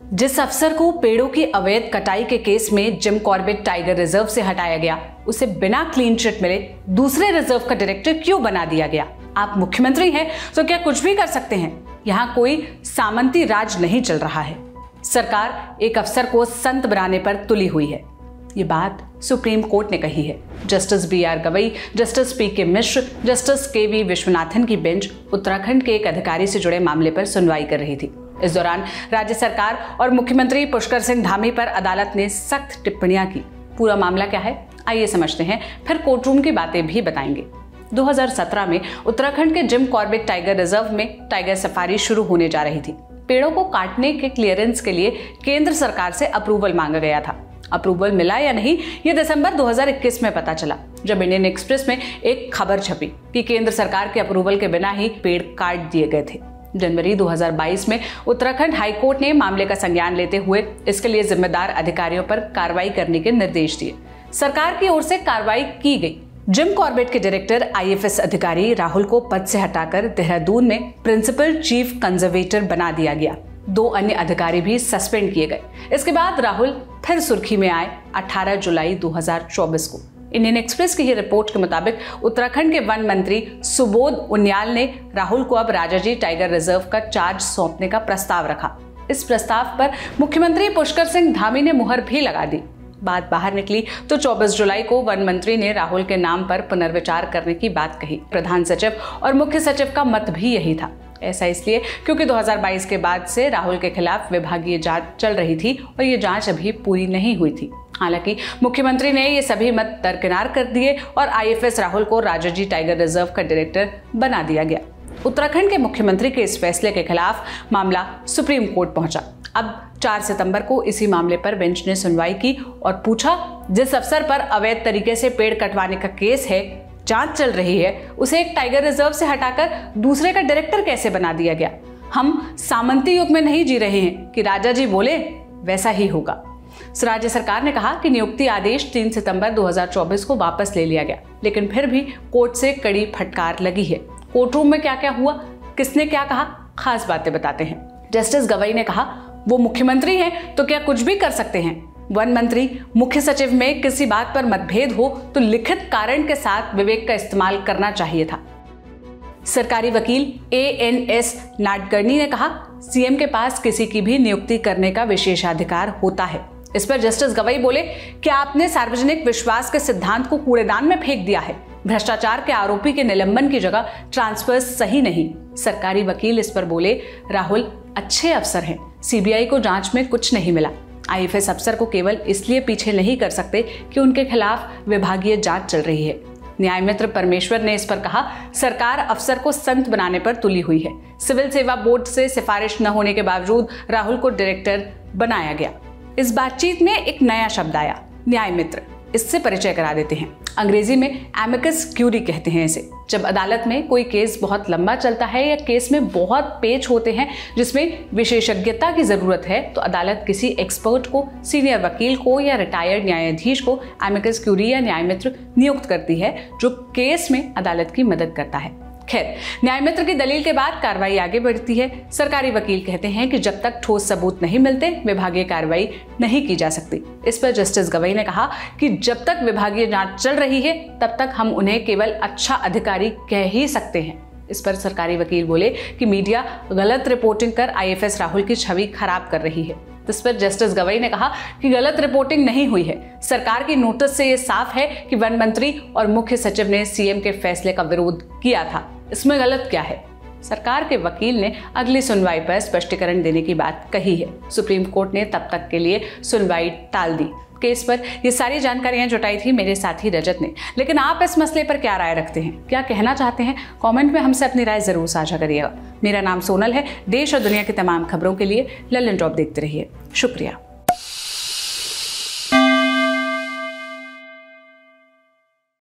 जिस अफसर को पेड़ों की अवैध कटाई के केस में जिम कॉर्बेट टाइगर रिजर्व से हटाया गया, उसे बिना क्लीन चिट मिले दूसरे रिजर्व का डायरेक्टर क्यों बना दिया गया? आप मुख्यमंत्री हैं तो क्या कुछ भी कर सकते हैं? यहाँ कोई सामंती राज नहीं चल रहा है। सरकार एक अफसर को संत बनाने पर तुली हुई है। ये बात सुप्रीम कोर्ट ने कही है। Justice BR Gavai, justice PK मिश्र, जस्टिस KV विश्वनाथन की बेंच उत्तराखंड के एक अधिकारी से जुड़े मामले पर सुनवाई कर रही थी। इस दौरान राज्य सरकार और मुख्यमंत्री पुष्कर सिंह धामी पर अदालत ने सख्त टिप्पणियां की। पूरा मामला क्या है, आइए समझते हैं, फिर कोर्टरूम की बातें भी बताएंगे। 2017 में उत्तराखंड के जिम कॉर्बेट टाइगर रिजर्व में टाइगर सफारी शुरू होने जा रही थी। पेड़ों को काटने के क्लियरेंस के लिए केंद्र सरकार से अप्रूवल मांगा गया था। अप्रूवल मिला या नहीं, ये दिसंबर 2021 में पता चला, जब इंडियन एक्सप्रेस में एक खबर छपी कि केंद्र सरकार के अप्रूवल के बिना ही पेड़ काट दिए गए थे। जनवरी 2022 में उत्तराखंड हाईकोर्ट ने मामले का संज्ञान लेते हुए इसके लिए जिम्मेदार अधिकारियों पर कार्रवाई करने के निर्देश दिए। सरकार की ओर से कार्रवाई की गई। जिम कॉर्बेट के डायरेक्टर IFS अधिकारी राहुल को पद से हटाकर देहरादून में प्रिंसिपल चीफ कंजर्वेटर बना दिया गया। 2 अन्य अधिकारी भी सस्पेंड किए गए। इसके बाद राहुल फिर सुर्खी में आए 18 जुलाई 2024 को। इंडियन एक्सप्रेस की रिपोर्ट के मुताबिक उत्तराखंड के वन मंत्री सुबोध उनियाल ने राहुल को अब राजाजी टाइगर रिजर्व का चार्ज सौंपने का प्रस्ताव रखा। इस प्रस्ताव पर मुख्यमंत्री पुष्कर सिंह धामी ने मुहर भी लगा दी। बात बाहर निकली तो 24 जुलाई को वन मंत्री ने राहुल के नाम पर पुनर्विचार करने की बात कही। प्रधान सचिव और मुख्य सचिव का मत भी यही था। ऐसा इसलिए क्योंकि 2022 के बाद से राहुल के खिलाफ विभागीय जांच चल रही थी और ये जांच अभी पूरी नहीं हुई थी। हालांकि मुख्यमंत्री ने ये सभी मत दरकिनार कर दिए और IFS राहुल को राजाजी टाइगर रिजर्व का डायरेक्टर बना दिया गया। उत्तराखंड के मुख्यमंत्री के इस फैसले के खिलाफ मामला सुप्रीम कोर्ट पहुंचा। अब 4 सितंबर को इसी मामले पर बेंच ने सुनवाई की और पूछा, जिस अफसर पर अवैध तरीके से पेड़ कटवाने का केस है, जांच चल रही है, उसे एक टाइगर रिजर्व से हटाकर दूसरे का डायरेक्टर कैसे बना दिया गया? हम सामंती युग में नहीं जी रहे हैं कि राजा जी बोले वैसा ही होगा। राज्य सरकार ने कहा कि नियुक्ति आदेश 3 सितंबर 2024 को वापस ले लिया गया, लेकिन फिर भी कोर्ट से कड़ी फटकार लगी है। कोर्टरूम में क्या क्या हुआ, किसने क्या कहा, खास बातें बताते हैं। जस्टिस गवई ने कहा, वो मुख्यमंत्री हैं तो क्या कुछ भी कर सकते हैं। वन मंत्री मुख्य सचिव में किसी बात पर मतभेद हो तो लिखित कारण के साथ विवेक का इस्तेमाल करना चाहिए था। सरकारी वकील ANS नाडकर्णी ने कहा, CM के पास किसी की भी नियुक्ति करने का विशेषाधिकार होता है। इस पर जस्टिस गवई बोले, क्या आपने सार्वजनिक विश्वास के सिद्धांत को कूड़ेदान में फेंक दिया है? भ्रष्टाचार के आरोपी के निलंबन की जगह ट्रांसफर सही नहीं। सरकारी वकील इस पर बोले, राहुल अच्छे अफसर हैं, CBI को जांच में कुछ नहीं मिला। IFS अफसर को केवल इसलिए पीछे नहीं कर सकते कि उनके खिलाफ विभागीय जांच चल रही है। न्याय मित्र परमेश्वर ने इस पर कहा, सरकार अफसर को संत बनाने पर तुली हुई है। सिविल सेवा बोर्ड से सिफारिश न होने के बावजूद राहुल को डायरेक्टर बनाया गया। इस बातचीत में एक नया शब्द आया, न्याय मित्र। इससे परिचय करा देते हैं। अंग्रेजी में एमिकस क्यूरी कहते हैं इसे। जब अदालत में कोई केस बहुत लंबा चलता है या केस में बहुत पेच होते हैं जिसमें विशेषज्ञता की जरूरत है, तो अदालत किसी एक्सपर्ट को, सीनियर वकील को या रिटायर्ड न्यायाधीश को एमिकस क्यूरी या न्याय मित्र नियुक्त करती है, जो केस में अदालत की मदद करता है। खैर, न्याय मित्र की दलील के बाद कार्रवाई आगे बढ़ती है। सरकारी वकील कहते हैं कि जब तक ठोस सबूत नहीं मिलते, विभागीय कार्रवाई नहीं की जा सकती। इस पर जस्टिस गवई ने कहा कि जब तक विभागीय जांच चल रही है, तब तक हम उन्हें केवल अच्छा अधिकारी कह ही सकते हैं। इस पर सरकारी वकील बोले कि मीडिया गलत रिपोर्टिंग कर IFS राहुल की छवि खराब कर रही है। इस पर जस्टिस गवई ने कहा कि गलत रिपोर्टिंग नहीं हुई है। सरकार की नोटिस से ये साफ है कि वन मंत्री और मुख्य सचिव ने CM के फैसले का विरोध किया था। इसमें गलत क्या है? सरकार के वकील ने अगली सुनवाई पर स्पष्टीकरण देने की बात कही है। सुप्रीम कोर्ट ने तब तक के लिए सुनवाई टाल दी। केस पर ये सारी जानकारियां जुटाई थी मेरे साथी रजत ने। लेकिन आप इस मसले पर क्या राय रखते हैं, क्या कहना चाहते हैं? कमेंट में हमसे अपनी राय जरूर साझा करिएगा। मेरा नाम सोनल है। देश और दुनिया की तमाम खबरों के लिए लल्लन टॉप देखते रहिए। शुक्रिया।